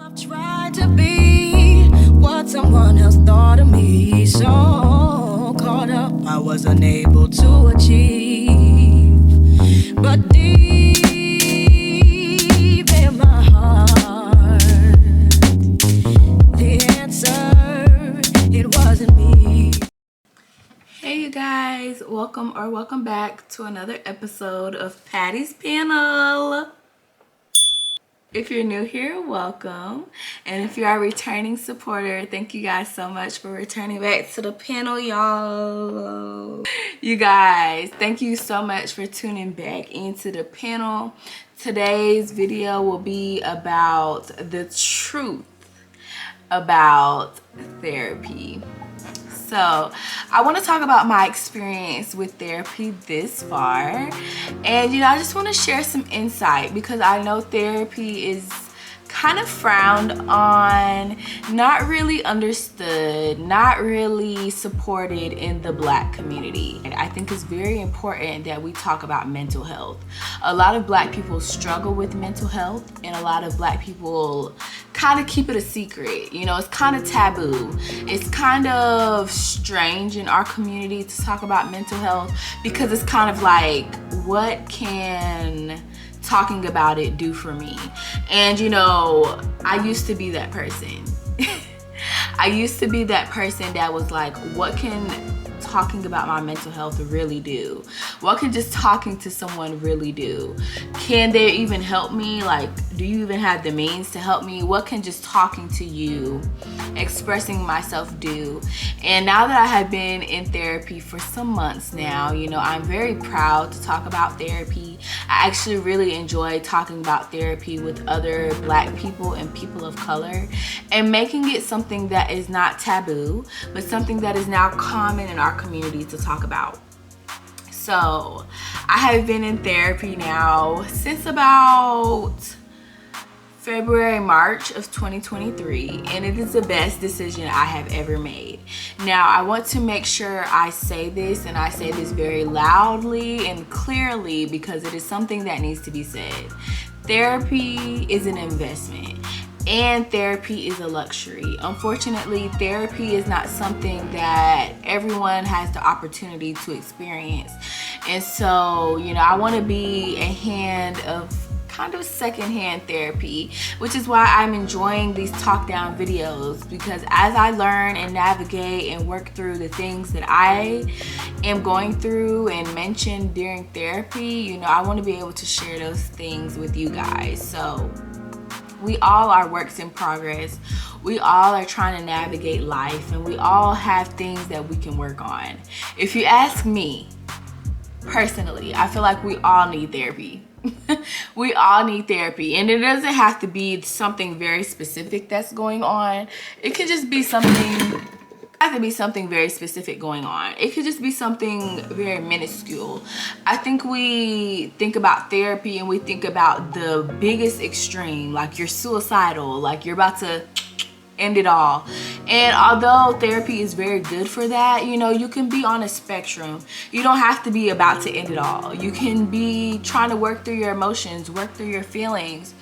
I've tried to be what someone else thought of me, so caught up I was unable to achieve. But deep in my heart, the answer, it wasn't me. Hey you guys, welcome back to another episode of Patty's Panel. If you're new here, welcome. And if you are a returning supporter, thank you guys so much for returning back to the panel, y'all. You guys, thank you so much for tuning back into the panel. Today's video will be about the truth about therapy. So I want to talk about my experience with therapy this far, and I just want to share some insight because I know therapy is kind of frowned on, not really understood, not really supported in the Black community. And I think it's very important that we talk about mental health. A lot of Black people struggle with mental health, and a lot of Black people kind of keep it a secret. It's kind of taboo. It's kind of strange in our community to talk about mental health because it's kind of like, what can talking about it do for me? And I used to be that person. I used to be that person that was like, what can talking about my mental health really do? What can just talking to someone really do? Can they even help me? Like, do you even have the means to help me? What can just talking to you, expressing myself do? And now that I have been in therapy for some months now, I'm very proud to talk about therapy. I actually really enjoy talking about therapy with other Black people and people of color, and making it something that is not taboo, but something that is now common in our community to talk about. So I have been in therapy now since about February, March of 2023, and it is the best decision I have ever made. Now, I want to make sure I say this, and I say this very loudly and clearly because it is something that needs to be said. Therapy is an investment, and therapy is a luxury. Unfortunately, therapy is not something that everyone has the opportunity to experience. And so, I want to be a hand of kind of secondhand therapy, which is why I'm enjoying these talk down videos, because as I learn and navigate and work through the things that I am going through and mention during therapy, I want to be able to share those things with you guys. So we all are works in progress. We all are trying to navigate life, and we all have things that we can work on. If you ask me personally, I feel like we all need therapy. We all need therapy, and it doesn't have to be something very specific that's going on. It could just be something very specific going on. It could just be something very minuscule. I think we think about therapy and we think about the biggest extreme, like you're suicidal, like you're about to end it all. And although therapy is very good for that, you can be on a spectrum. You don't have to be about to end it all. You can be trying to work through your emotions, work through your feelings,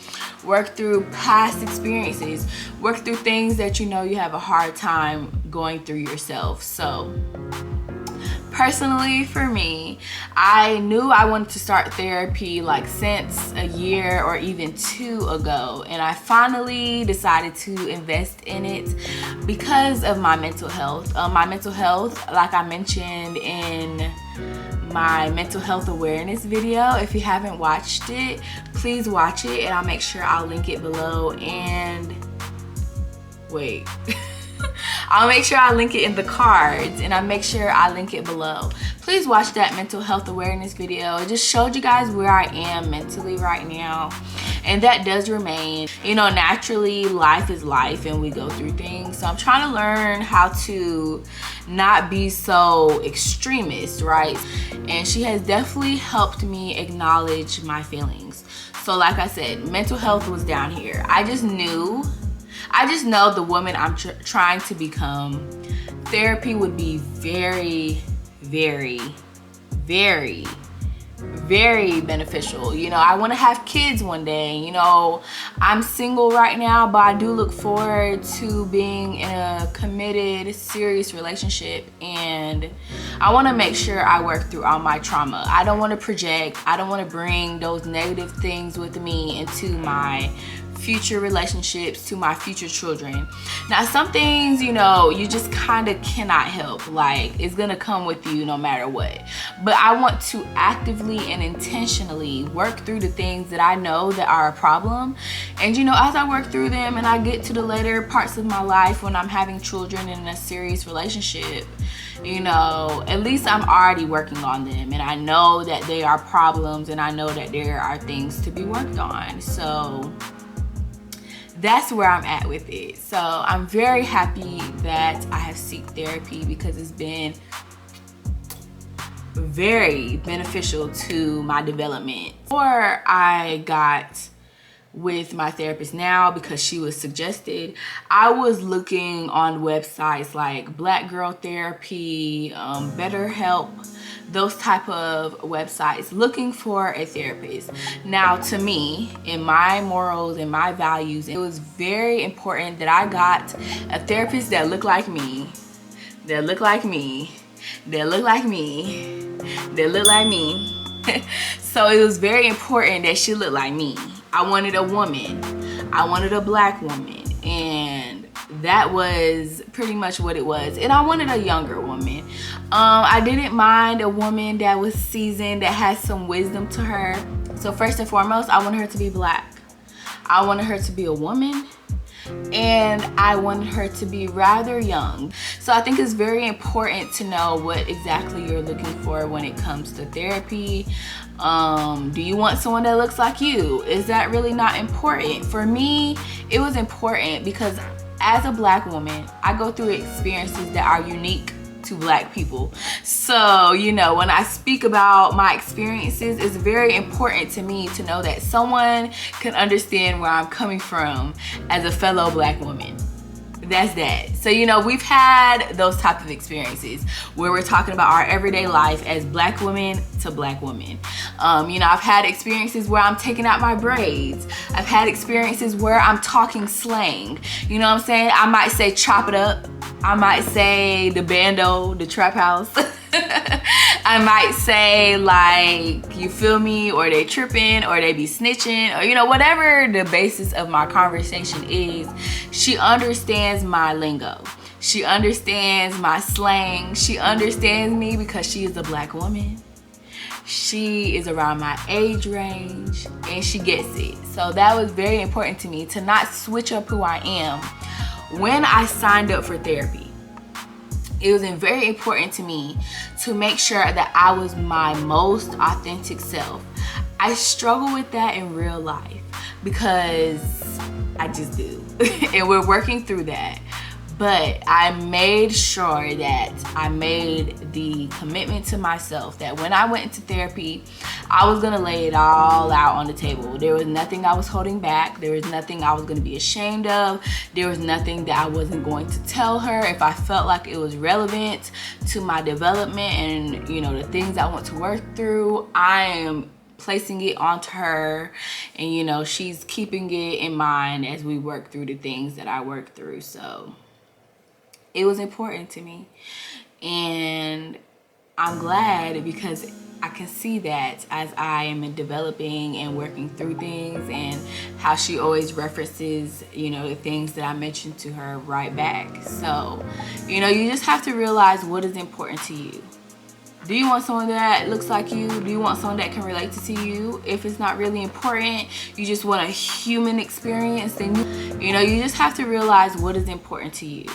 work through past experiences, work through things that you have a hard time going through yourself. So personally, for me, I knew I wanted to start therapy since a year or even 2 ago, and I finally decided to invest in it because of my mental health. My mental health, like I mentioned in my mental health awareness video. If you haven't watched it, please watch it, and I'll make sure I'll link it below. And wait. I'll make sure I link it in the cards, and I'll make sure I link it below. Please watch that mental health awareness video. It just showed you guys where I am mentally right now, and that does remain. Naturally, life is life, and we go through things. So I'm trying to learn how to not be so extremist, right? And she has definitely helped me acknowledge my feelings. So like I said, mental health was down here. I just know the woman I'm trying to become, therapy would be very, very, very, very beneficial. You know, I want to have kids one day. You know, I'm single right now, but I do look forward to being in a committed, serious relationship, and I want to make sure I work through all my trauma. I don't want to project. I don't want to bring those negative things with me into my future relationships, to my future children. Now, some things, you know, you just kind of cannot help. Like, it's gonna come with you no matter what. But I want to actively and intentionally work through the things that I know that are a problem. And you know, as I work through them and I get to the later parts of my life when I'm having children in a serious relationship, you know, at least I'm already working on them, and I know that they are problems, and I know that there are things to be worked on. So that's where I'm at with it. So I'm very happy that I have sought therapy, because it's been very beneficial to my development. Before I got with my therapist now, because she was suggested, I was looking on websites like Black Girl Therapy, Betterhelp, those type of websites, looking for a therapist. Now, to me, in my morals and my values, it was very important that I got a therapist that looked like me, that looked like me, that looked like me, that looked like me. So it was very important that she looked like me. I wanted a woman. I wanted a Black woman. And that was pretty much what it was. And I wanted a younger woman. I didn't mind a woman that was seasoned, that had some wisdom to her. So first and foremost, I wanted her to be Black. I wanted her to be a woman. And I wanted her to be rather young. So I think it's very important to know what exactly you're looking for when it comes to therapy. Do you want someone that looks like you? Is that really not important? For me, it was important because as a Black woman, I go through experiences that are unique to Black people. So, you know, when I speak about my experiences, it's very important to me to know that someone can understand where I'm coming from as a fellow Black woman. That's that. So, you know, we've had those type of experiences where we're talking about our everyday life as Black women to Black women. You know, I've had experiences where I'm taking out my braids. I've had experiences where I'm talking slang. You know what I'm saying? I might say chop it up. I might say the bando, the trap house. I might say, like, you feel me, or they tripping, or they be snitching, or, you know, whatever the basis of my conversation is. She understands my lingo. She understands my slang. She understands me because she is a Black woman. She is around my age range, and she gets it. So that was very important to me, to not switch up who I am. When I signed up for therapy, it was very important to me to make sure that I was my most authentic self. I struggle with that in real life because I just do. And we're working through that. But I made sure that I made the commitment to myself that when I went into therapy, I was gonna lay it all out on the table. There was nothing I was holding back. There was nothing I was gonna be ashamed of. There was nothing that I wasn't going to tell her if I felt like it was relevant to my development and, you know, the things I want to work through. I am placing it onto her, and, you know, she's keeping it in mind as we work through the things that I work through. So it was important to me, and I'm glad because I can see that as I am developing and working through things, and how she always references, you know, the things that I mentioned to her right back. So, you know, you just have to realize what is important to you. Do you want someone that looks like you? Do you want someone that can relate to you? If it's not really important, you just want a human experience, then you know, you just have to realize what is important to you.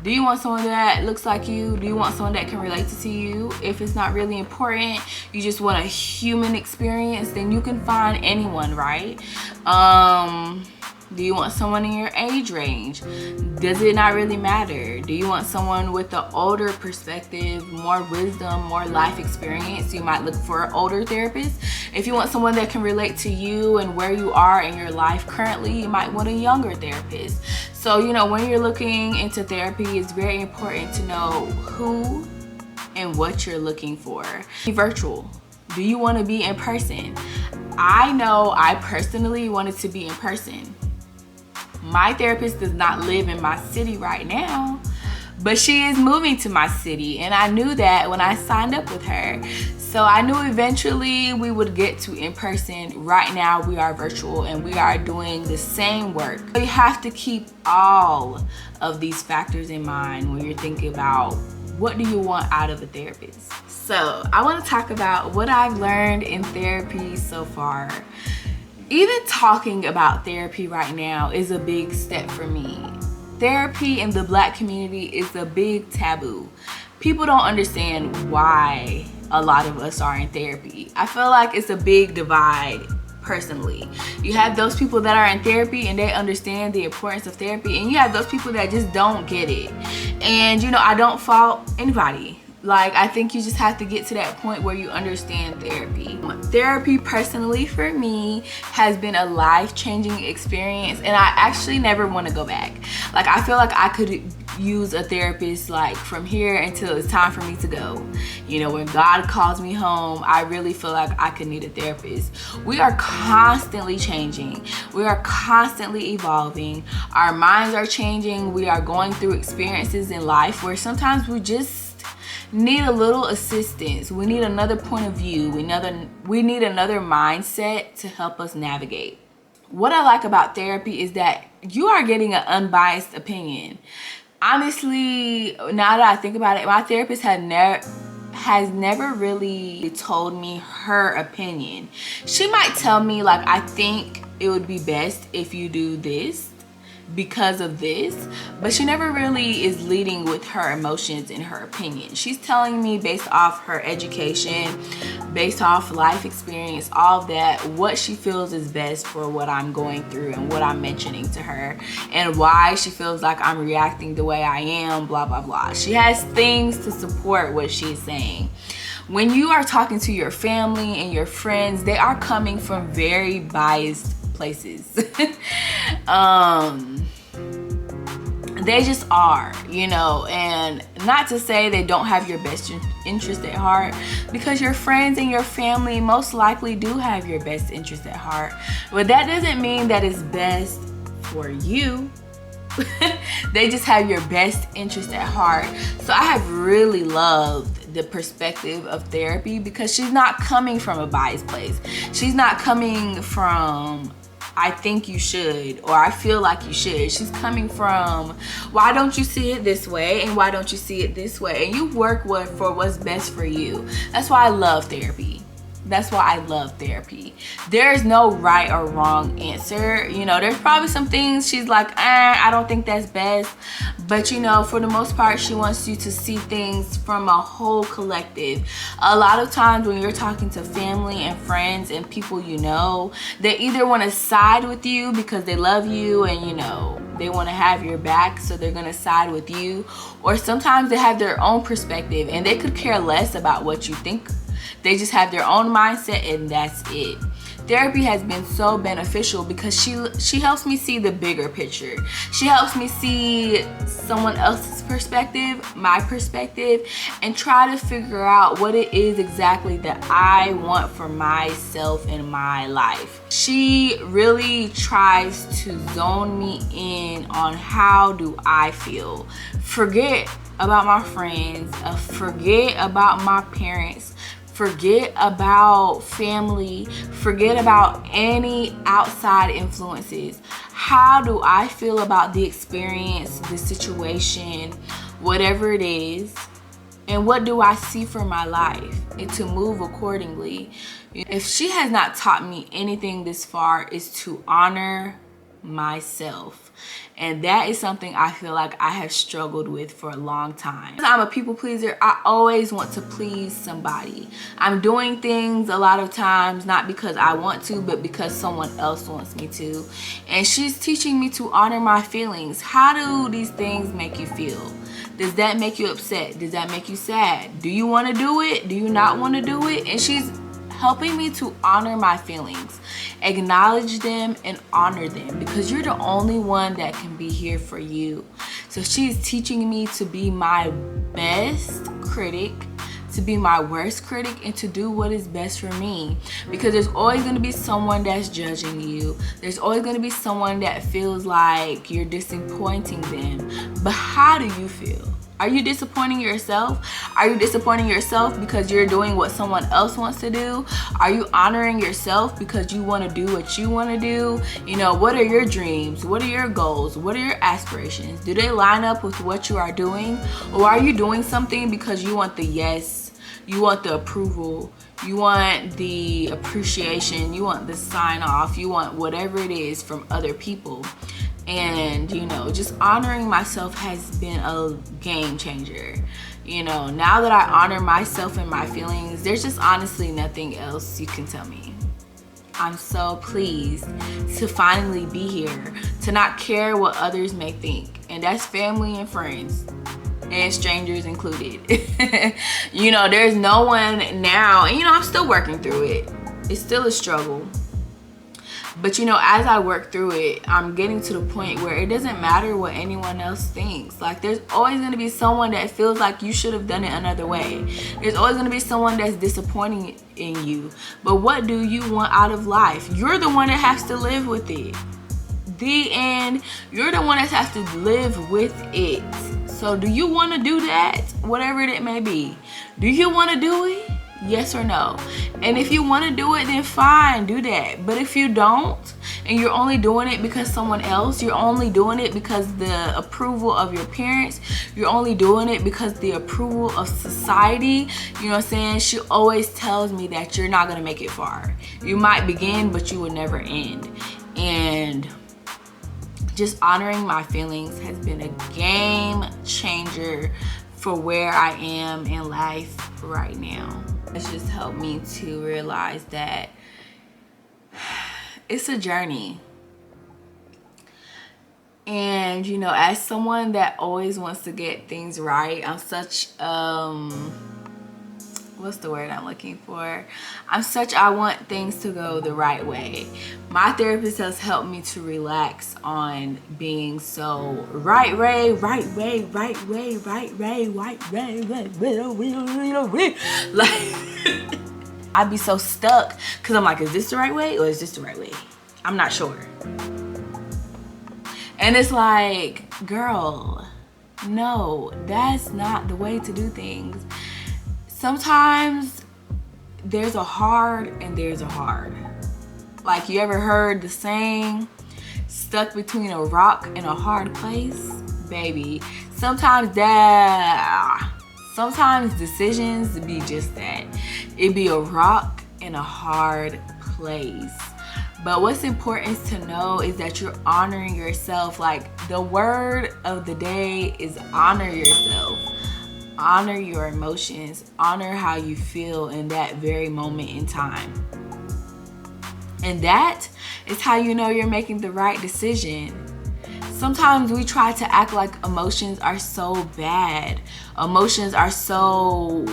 Do you want someone that looks like you? Do you want someone that can relate to you? If it's not really important, you just want a human experience, then you can find anyone, right? Do you want someone in your age range? Does it not really matter? Do you want someone with an older perspective, more wisdom, more life experience? You might look for an older therapist. If you want someone that can relate to you and where you are in your life currently, you might want a younger therapist. So, you know, when you're looking into therapy, it's very important to know who and what you're looking for. Virtual. Do you want to be in person? I know I personally wanted to be in person. My therapist does not live in my city right now, but she is moving to my city, and I knew that when I signed up with her. So I knew eventually we would get to in person. Right now we are virtual and we are doing the same work. You have to keep all of these factors in mind when you're thinking about what do you want out of a therapist. So I want to talk about what I've learned in therapy so far. Even talking about therapy right now is a big step for me. Therapy in the Black community is a big taboo. People don't understand why a lot of us are in therapy. I feel like it's a big divide personally. You have those people that are in therapy and they understand the importance of therapy, and you have those people that just don't get it. And you know, I don't fault anybody. Like, I think you just have to get to that point where you understand therapy. Therapy personally for me has been a life-changing experience, and I actually never want to go back. Like, I feel like I could use a therapist like from here until it's time for me to go. You know, when God calls me home, I really feel like I could need a therapist. We are constantly changing. We are constantly evolving. Our minds are changing. We are going through experiences in life where sometimes we just need a little assistance. We need another point of view. We need another mindset to help us navigate. What I like about therapy is that you are getting an unbiased opinion. Honestly, now that I think about it, my therapist has never really told me her opinion. She might tell me like, I think it would be best if you do this because of this, but she never really is leading with her emotions and her opinion. She's telling me based off her education, based off life experience, all of that, what she feels is best for what I'm going through and what I'm mentioning to her and why she feels like I'm reacting the way I am, blah, blah, blah. She has things to support what she's saying. When you are talking to your family and your friends, they are coming from very biased places. They just are, you know, and not to say they don't have your best interest at heart, because your friends and your family most likely do have your best interest at heart, but that doesn't mean that it's best for you. They just have your best interest at heart. So I have really loved the perspective of therapy because she's not coming from a biased place. She's not coming from I think you should, or I feel like you should. She's coming from, why don't you see it this way, and why don't you see it this way? And you work for what's best for you. That's why I love therapy. That's why I love therapy. There's no right or wrong answer. You know, there's probably some things she's like, I don't think that's best. But you know, for the most part, she wants you to see things from a whole collective. A lot of times when you're talking to family and friends and people you know, they either want to side with you because they love you and you know, they want to have your back, so they're going to side with you. Or sometimes they have their own perspective and they could care less about what you think. They just have their own mindset and that's it. Therapy has been so beneficial because she helps me see the bigger picture. She helps me see someone else's perspective, my perspective, and try to figure out what it is exactly that I want for myself in my life. She really tries to zone me in on how do I feel. Forget about my friends, forget about my parents, forget about family, forget about any outside influences. How do I feel about the experience, the situation, whatever it is, and what do I see for my life, and to move accordingly. If she has not taught me anything this far, is to honor myself. And that is something I feel like I have struggled with for a long time. I'm a people pleaser. I always want to please somebody. I'm doing things a lot of times not because I want to, but because someone else wants me to. And she's teaching me to honor my feelings. How do these things make you feel? Does that make you upset? Does that make you sad? Do you want to do it? Do you not want to do it? And she's helping me to honor my feelings, acknowledge them and honor them, because you're the only one that can be here for you. So she's teaching me to be my best critic, to be my worst critic and to do what is best for me. Because there's always going to be someone that's judging you. There's always going to be someone that feels like you're disappointing them. But how do you feel? Are you disappointing yourself? Are you disappointing yourself because you're doing what someone else wants to do? Are you honoring yourself because you want to do what you want to do? You know, what are your dreams? What are your goals? What are your aspirations? Do they line up with what you are doing? Or are you doing something because you want the yes, you want the approval, you want the appreciation, you want the sign off, you want whatever it is from other people? And, you know, just honoring myself has been a game changer. You know, now that I honor myself and my feelings, there's just honestly nothing else you can tell me. I'm so pleased to finally be here, to not care what others may think. And that's family and friends, and strangers included. You know, there's no one now, and you know, I'm still working through it. It's still a struggle. But you know, as I work through it, I'm getting to the point where it doesn't matter what anyone else thinks. Like, there's always going to be someone that feels like you should have done it another way. There's always going to be someone that's disappointing in you. But what do you want out of life? You're the one that has to live with it. The end. You're the one that has to live with it. So do you want to do that? Whatever it may be. Do you want to do it? Yes or no? And if you want to do it, then fine, do that. But if you don't, and you're only doing it because someone else, you're only doing it because the approval of your parents, you're only doing it because the approval of society, you know what I'm saying? She always tells me that you're not going to make it far. You might begin, but you will never end. And just honoring my feelings has been a game changer for where I am in life right now. It's just helped me to realize that it's a journey. And you know, as someone that always wants to get things right, I'm such what's the word I'm looking for? I want things to go the right way. My therapist has helped me to relax on being so right way. Like, I'd be so stuck because I'm like, is this the right way or is this the right way? I'm not sure. And it's like, girl, no, that's not the way to do things. Sometimes there's a hard and there's a hard. Like, you ever heard the saying, stuck between a rock and a hard place? Baby, sometimes decisions be just that. It be a rock and a hard place. But what's important to know is that you're honoring yourself. Like, the word of the day is honor yourself. Honor your emotions. Honor how you feel in that very moment in time. And that is how you know you're making the right decision. Sometimes we try to act like emotions are so bad. Emotions are so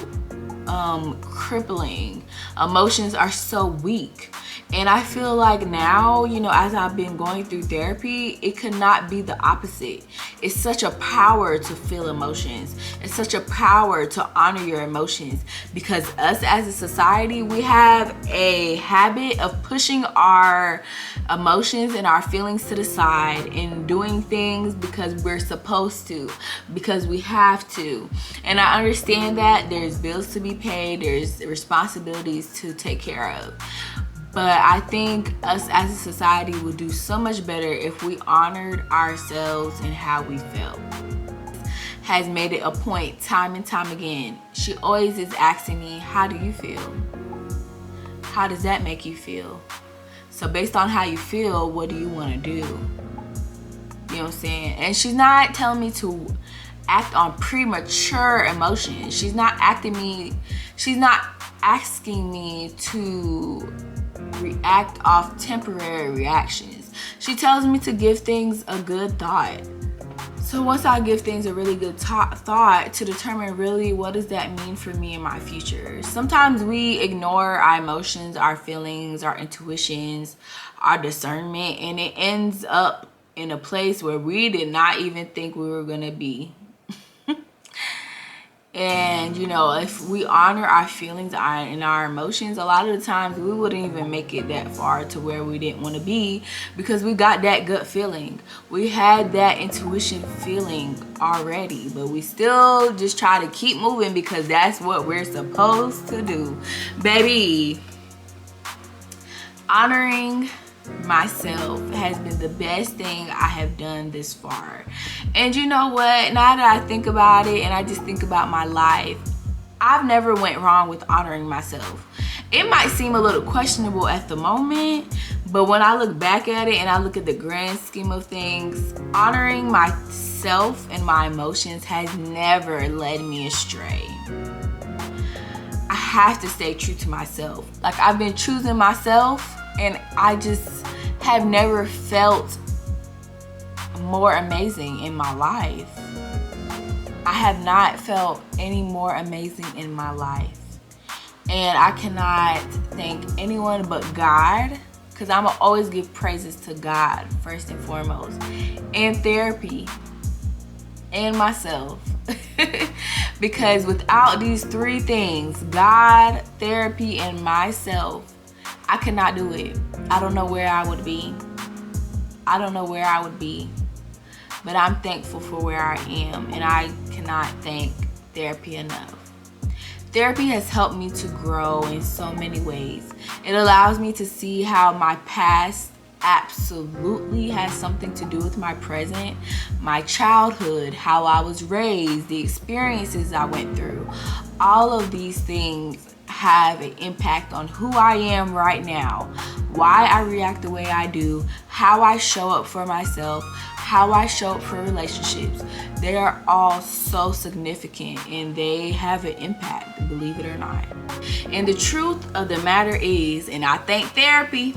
crippling. Emotions are so weak. And I feel like now, you know, as I've been going through therapy, it could not be the opposite. It's such a power to feel emotions. It's such a power to honor your emotions, because us as a society, we have a habit of pushing our emotions and our feelings to the side and doing things because we're supposed to, because we have to. And I understand that there's bills to be paid, there's responsibilities to take care of. But I think us as a society would do so much better if we honored ourselves and how we felt. Has made it a point time and time again. She always is asking me, how do you feel? How does that make you feel? So based on how you feel, what do you want to do? You know what I'm saying? And she's not telling me to act on premature emotions. She's not asking me to react off temporary reactions. She tells me to give things a good thought. So once I give things a really good thought to determine really what does that mean for me in my future. Sometimes we ignore our emotions, our feelings, our intuitions, our discernment, and it ends up in a place where we did not even think we were gonna be. And you know, if we honor our feelings and our emotions, a lot of the times we wouldn't even make it that far to where we didn't want to be, because we got that gut feeling. We had that intuition feeling already, but we still just try to keep moving because that's what we're supposed to do. Baby, honoring myself has been the best thing I have done this far. And you know what, now that I think about it and I just think about my life, I've never went wrong with honoring myself. It might seem a little questionable at the moment, but when I look back at it and I look at the grand scheme of things, honoring myself and my emotions has never led me astray. I have to stay true to myself. Like, I've been choosing myself, and I just have never felt more amazing in my life. I have not felt any more amazing in my life. And I cannot thank anyone but God, because I'm gonna always give praises to God first and foremost, and therapy, and myself. Because without these three things, God, therapy, and myself, I could not do it. I don't know where I would be. I don't know where I would be. But I'm thankful for where I am, and I cannot thank therapy enough. Therapy has helped me to grow in so many ways. It allows me to see how my past absolutely has something to do with my present, my childhood, how I was raised, the experiences I went through. All of these things have an impact on who I am right now, why I react the way I do, how I show up for myself, how I show up for relationships. They are all so significant, and they have an impact, believe it or not. And the truth of the matter is, and I thank therapy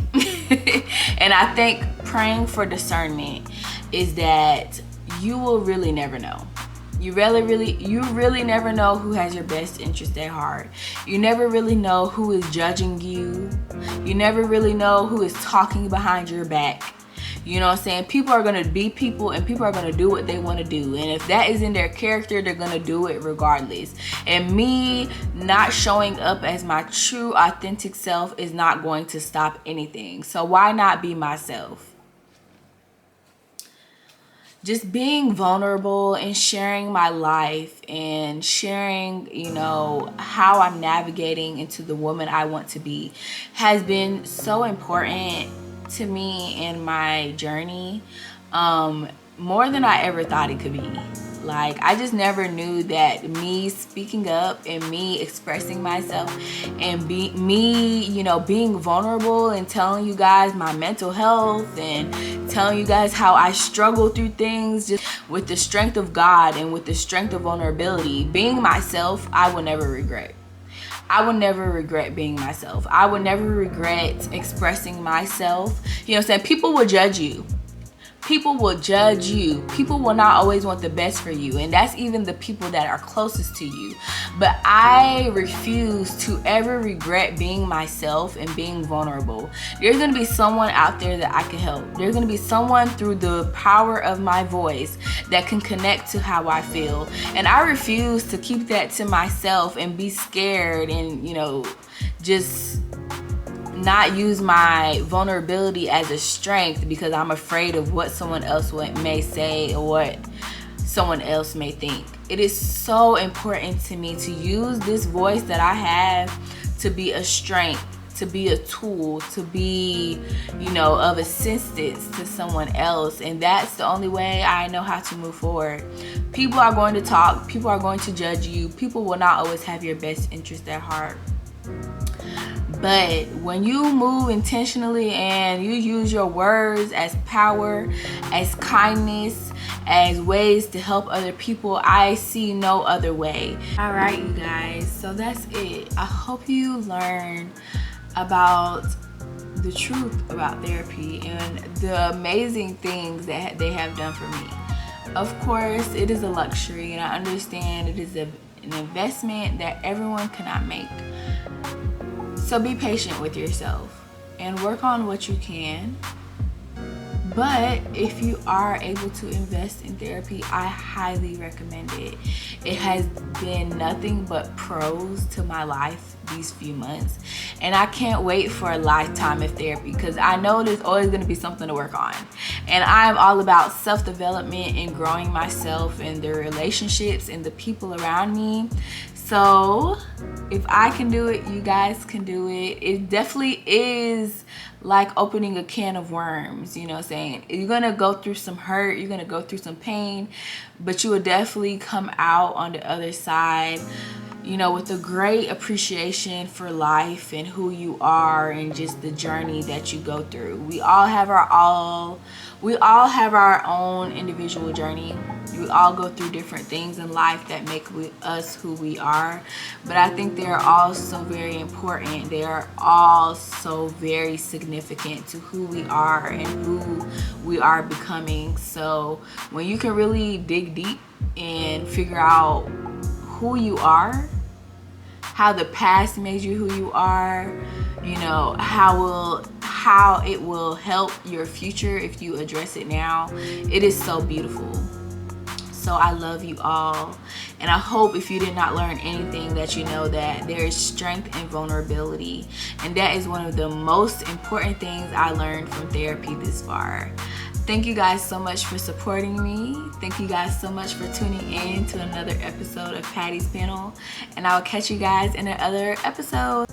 and I think praying for discernment, is that you will really never know. You really never know who has your best interest at heart. You never really know who is judging you. You never really know who is talking behind your back. You know what I'm saying? People are going to be people, and people are going to do what they want to do. And if that is in their character, they're going to do it regardless. And me not showing up as my true, authentic self is not going to stop anything. So why not be myself? Just being vulnerable and sharing my life and sharing, you know, how I'm navigating into the woman I want to be has been so important to me in my journey, more than I ever thought it could be. Like, I just never knew that me speaking up and me expressing myself and me, you know, being vulnerable and telling you guys my mental health and telling you guys how I struggle through things, just with the strength of God and with the strength of vulnerability, being myself, I will never regret. I would never regret being myself. I would never regret expressing myself. You know what I'm saying? People will judge you. People will judge you. People will not always want the best for you. And that's even the people that are closest to you. But I refuse to ever regret being myself and being vulnerable. There's going to be someone out there that I can help. There's going to be someone through the power of my voice that can connect to how I feel. And I refuse to keep that to myself and be scared and, you know, just not use my vulnerability as a strength because I'm afraid of what someone else may say or what someone else may think. It is so important to me to use this voice that I have to be a strength, to be a tool, to be, you know, of assistance to someone else. And that's the only way I know how to move forward. People are going to talk, people are going to judge you, people will not always have your best interest at heart. But when you move intentionally and you use your words as power, as kindness, as ways to help other people, I see no other way. All right, you guys, so that's it. I hope you learn about the truth about therapy and the amazing things that they have done for me. Of course, it is a luxury, and I understand it is an investment that everyone cannot make. So be patient with yourself and work on what you can. But if you are able to invest in therapy, I highly recommend it. It has been nothing but pros to my life these few months, and I can't wait for a lifetime of therapy, because I know there's always going to be something to work on, and I'm all about self-development and growing myself and the relationships and the people around me. So if I can do it, you guys can do it. It definitely is like opening a can of worms, you know what I'm saying? You're gonna go through some hurt, you're gonna go through some pain, but you will definitely come out on the other side, you know, with a great appreciation for life and who you are and just the journey that you go through. We all have our own individual journey. We all go through different things in life that make us who we are, but I think they are all so very important. They are all so very significant to who we are and who we are becoming. So when you can really dig deep and figure out who you are, how the past made you who you are, you know, how it will help your future if you address it now, it is so beautiful. So I love you all, and I hope if you did not learn anything that you know that there is strength in vulnerability, and that is one of the most important things I learned from therapy this far. Thank you guys so much for supporting me. Thank you guys so much for tuning in to another episode of Patty's Panel, and I will catch you guys in another episode.